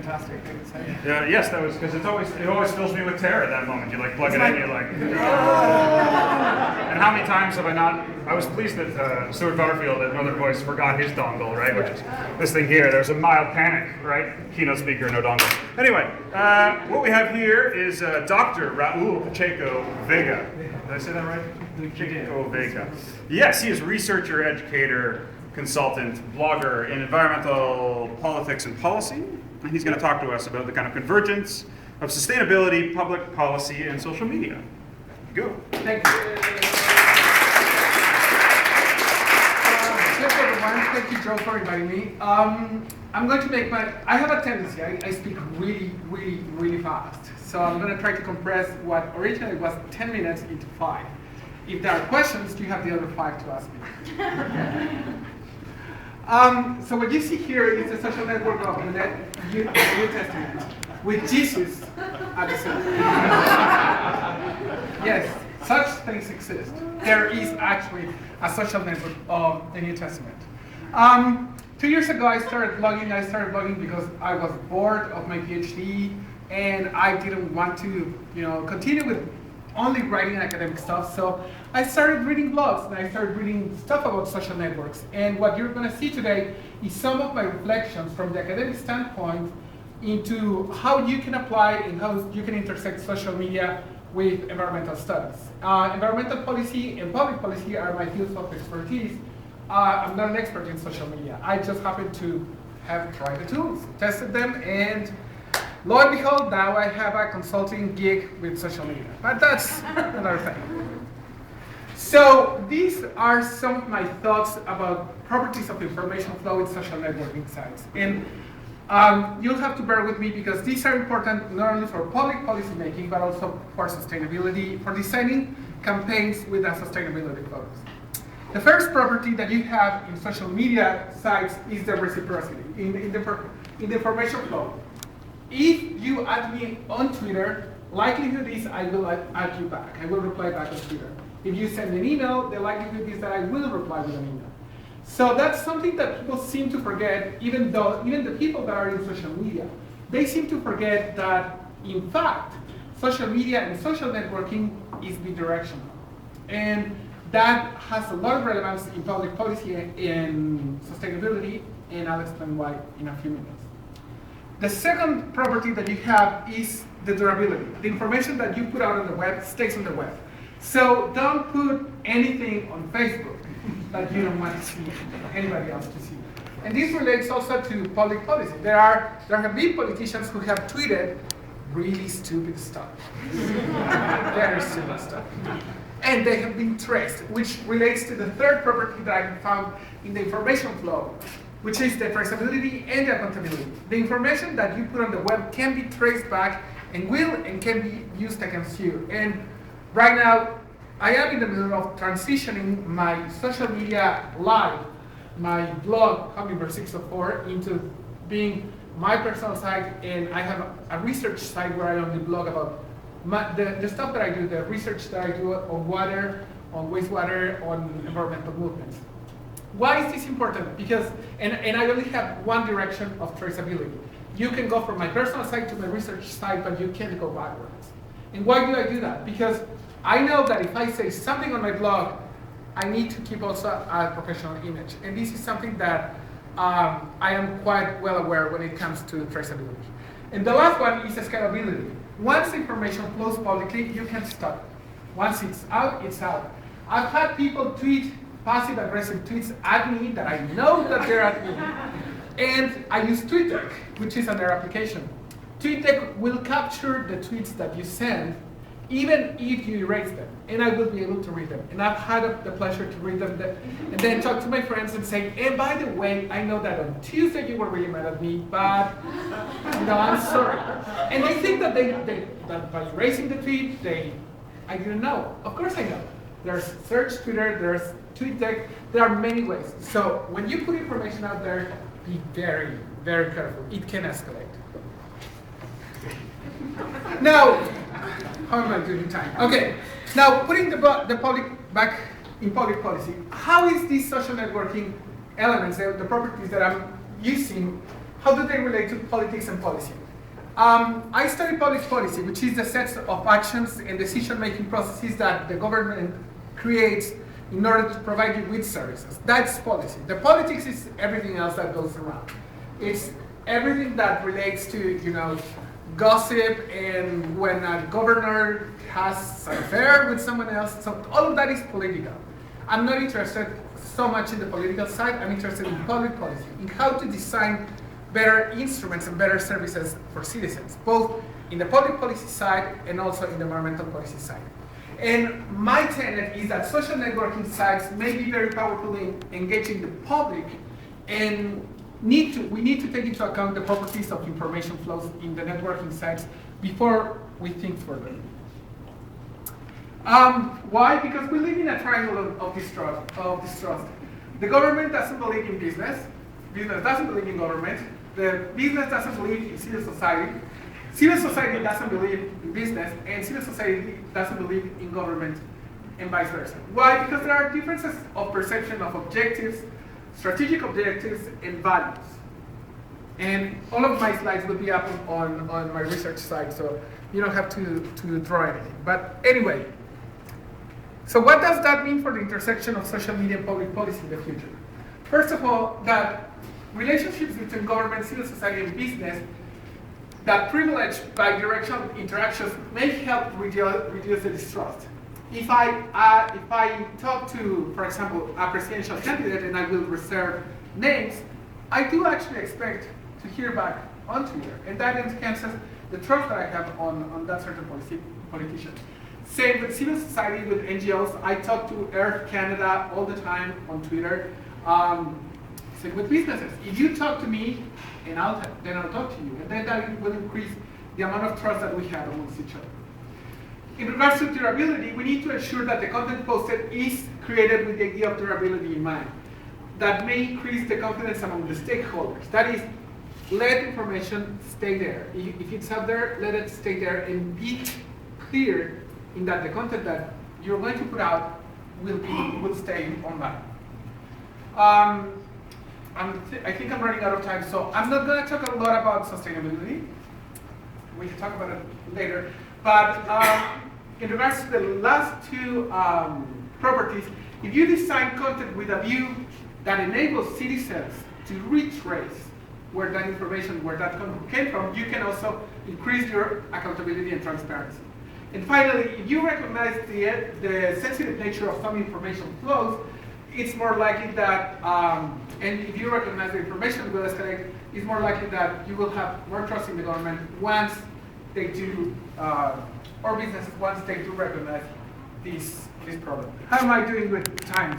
fantastic, I would say. Yes, that was because it always fills me with terror at that moment. You like plug it in, you're like. And how many times have I not? I was pleased that Stuart Butterfield at Northern Voice forgot his dongle, right? Which is this thing here. There's a mild panic, right? Keynote speaker, no dongle. Anyway, what we have here is Dr. Raul Pacheco Vega. Did I say that right? Pacheco Vega. Yes, he is researcher, educator, consultant, blogger in environmental politics and policy. And he's going to talk to us about the kind of convergence of sustainability, public policy, and social media. Go. Thank you. Hello everyone. Thank you, Joe, for inviting me. I'm going to make I have a tendency, I speak really fast. So I'm going to try to compress what originally was 10 minutes into 5. If there are questions, you have the other 5 to ask me. So what you see here is the social network of the New Testament, with Jesus at the center. Yes, such things exist. There is actually a social network of the New Testament. 2 years ago, I started blogging because I was bored of my PhD, and I didn't want to, continue with only writing academic stuff. So I started reading blogs, and I started reading stuff about social networks. And what you're going to see today is some of my reflections from the academic standpoint into how you can apply and how you can intersect social media with environmental studies. Environmental policy and public policy are my fields of expertise. I'm not an expert in social media. I just happen to have tried the tools, tested them, and lo and behold, now I have a consulting gig with social media. But that's another thing. So these are some of my thoughts about properties of information flow in social networking sites. And you'll have to bear with me because these are important not only for public policy making, but also for sustainability, for designing campaigns with a sustainability focus. The first property that you have in social media sites is the reciprocity in the information flow. If you add me on Twitter, likelihood is I will add you back. I will reply back on Twitter. If you send an email, the likelihood is that I will reply with an email. So that's something that people seem to forget, even the people that are in social media, they seem to forget that, in fact, social media and social networking is bidirectional. And that has a lot of relevance in public policy and sustainability, and I'll explain why in a few minutes. The second property that you have is the durability. The information that you put out on the web stays on the web. So don't put anything on Facebook that you don't want to see anybody else to see. And this relates also to public policy. There have been politicians who have tweeted really stupid stuff. Very stupid stuff. And they have been traced, which relates to the third property that I found in the information flow, which is the traceability and the accountability. The information that you put on the web can be traced back and can be used against you. And right now, I am in the middle of transitioning my social media live, my blog, Hummingbird 604, into being my personal site, and I have a research site where I only blog about the stuff that I do, the research that I do on water, on wastewater, on environmental movements. Why is this important? Because, and I only have one direction of traceability. You can go from my personal site to my research site, but you can't go backwards. And why do I do that? Because I know that if I say something on my blog, I need to keep also a professional image. And this is something that I am quite well aware when it comes to traceability. And the last one is scalability. Once information flows publicly, you can't stop it. Once it's out, it's out. I've had people tweet passive-aggressive tweets at me that I know that they're at me. And I use TweetDeck, which is another application. TweetDeck will capture the tweets that you send, even if you erase them, and I will be able to read them. And I've had the pleasure to read them and then talk to my friends and say, and by the way, I know that on Tuesday you were really mad at me, but no, I'm sorry. And they think that that by erasing the tweet, I didn't know. Of course I know. There's Search Twitter, there's TweetDeck, there are many ways. So when you put information out there, be very, very careful. It can escalate. Now, how am I doing time? Okay, now putting the public back in public policy, how is these social networking elements, the properties that I'm using how do they relate to politics and policy? I study public policy, which is the set of actions and decision-making processes that the government creates in order to provide you with services. That's policy. The politics is everything else that goes around. It's everything that relates to, gossip and when a governor has an affair with someone else. So all of that is political. I'm not interested so much in the political side. I'm interested in public policy, in how to design better instruments and better services for citizens, both in the public policy side and also in the environmental policy side. And my tenet is that social networking sites may be very powerful in engaging the public, and we need to take into account the properties of information flows in the networking sites before we think further. Why? Because we live in a triangle of distrust. The government doesn't believe in business doesn't believe in government, the business doesn't believe in civil society doesn't believe in business, and civil society doesn't believe in government, and vice versa. Why? Because there are differences of perception of objectives, strategic objectives, and values. And all of my slides will be up on my research site, so you don't have to draw anything. But anyway, so what does that mean for the intersection of social media and public policy in the future? First of all, that relationships between government, civil society, and business that privilege bi-directional interactions may help reduce the distrust. If I talk to, for example, a presidential candidate, and I will reserve names, I do actually expect to hear back on Twitter, and that enhances the trust that I have on that certain politician. Same with civil society, with NGOs. I talk to Earth Canada all the time on Twitter. Same with businesses. If you talk to me, then I'll talk to you, and then that will increase the amount of trust that we have amongst each other. In regards to durability, we need to ensure that the content posted is created with the idea of durability in mind. That may increase the confidence among the stakeholders. That is, let information stay there. If it's up there, let it stay there, and be clear in that the content that you're going to put out will stay online. I think I'm running out of time, so I'm not going to talk a lot about sustainability. We can talk about it later. But in regards to the last two properties, if you design content with a view that enables citizens to retrace where that information, where that content came from, you can also increase your accountability and transparency. And finally, if you recognize the sensitive nature of some information flows, it's more likely that, and if you recognize the information will escalate, it's more likely that you will have more trust in the government once they do, or businesses once they do recognize this problem. How am I doing with time?